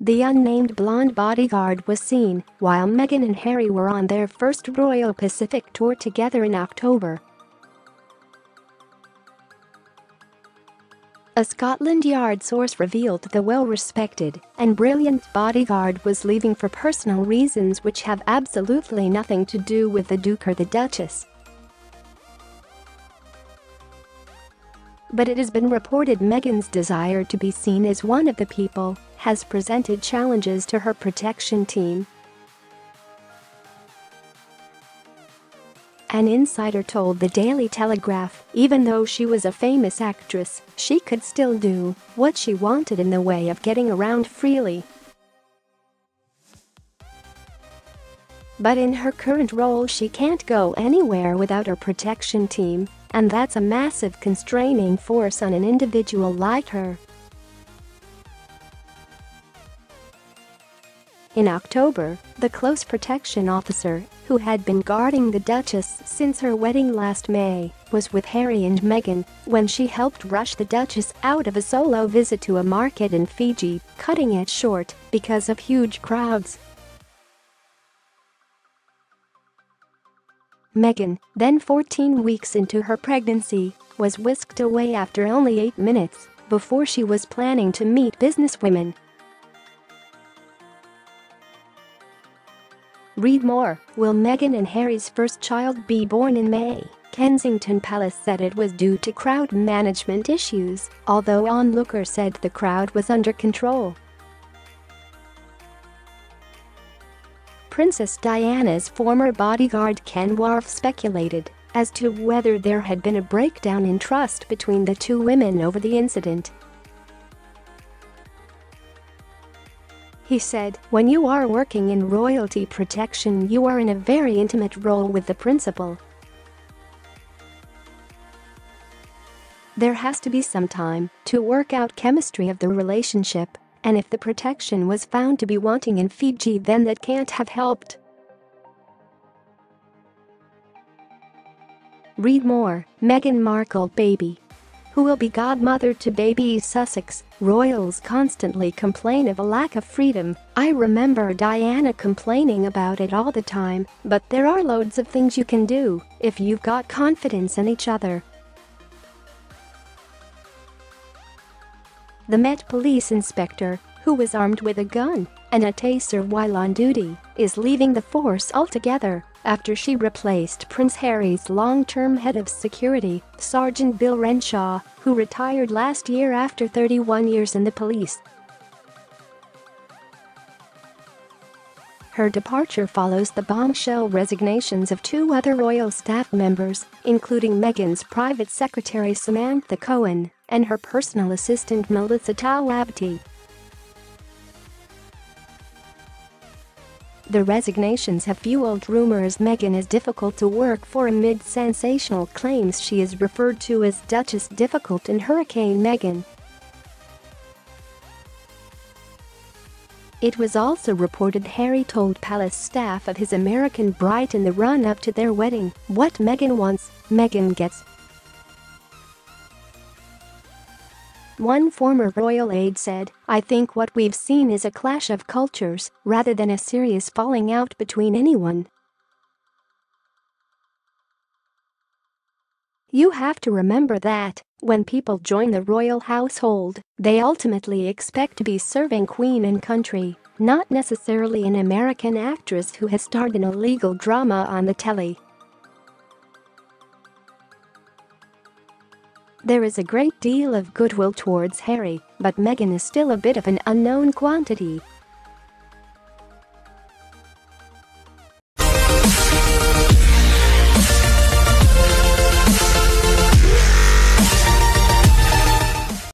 The unnamed blonde bodyguard was seen while Meghan and Harry were on their first Royal Pacific tour together in October. A Scotland Yard source revealed the well-respected and brilliant bodyguard was leaving for personal reasons which have absolutely nothing to do with the Duke or the Duchess. But it has been reported Meghan's desire to be seen as one of the people has presented challenges to her protection team. An insider told the Daily Telegraph, even though she was a famous actress, she could still do what she wanted in the way of getting around freely. But in her current role she can't go anywhere without her protection team, and that's a massive constraining force on an individual like her. In October, the close protection officer, who had been guarding the Duchess since her wedding last May, was with Harry and Meghan when she helped rush the Duchess out of a solo visit to a market in Fiji, cutting it short because of huge crowds. Meghan, then 14 weeks into her pregnancy, was whisked away after only 8 minutes before she was planning to meet businesswomen. Read more. Will Meghan and Harry's first child be born in May? Kensington Palace said it was due to crowd management issues, although onlookers said the crowd was under control. Princess Diana's former bodyguard Ken Wharf speculated as to whether there had been a breakdown in trust between the two women over the incident. He said, "When you are working in royalty protection, you are in a very intimate role with the principal. There has to be some time to work out chemistry of the relationship, and if the protection was found to be wanting in Fiji, then that can't have helped." Read more. Meghan Markle baby. Who will be godmother to baby Sussex? Royals constantly complain of a lack of freedom. I remember Diana complaining about it all the time, but there are loads of things you can do if you've got confidence in each other. The Met police inspector, who was armed with a gun and a taser while on duty, is leaving the force altogether after she replaced Prince Harry's long-term head of security, Sergeant Bill Renshaw, who retired last year after 31 years in the police. Her departure follows the bombshell resignations of 2 other royal staff members, including Meghan's private secretary Samantha Cohen and her personal assistant Melissa Tawabti. The resignations have fueled rumors Meghan is difficult to work for amid sensational claims she is referred to as Duchess Difficult and Hurricane Meghan. It was also reported Harry told palace staff of his American bride in the run-up to their wedding, "What Meghan wants, Meghan gets." One former royal aide said, "I think what we've seen is a clash of cultures rather than a serious falling out between anyone." You have to remember that when people join the royal household, they ultimately expect to be serving Queen and country, not necessarily an American actress who has starred in a legal drama on the telly. There is a great deal of goodwill towards Harry, but Meghan is still a bit of an unknown quantity.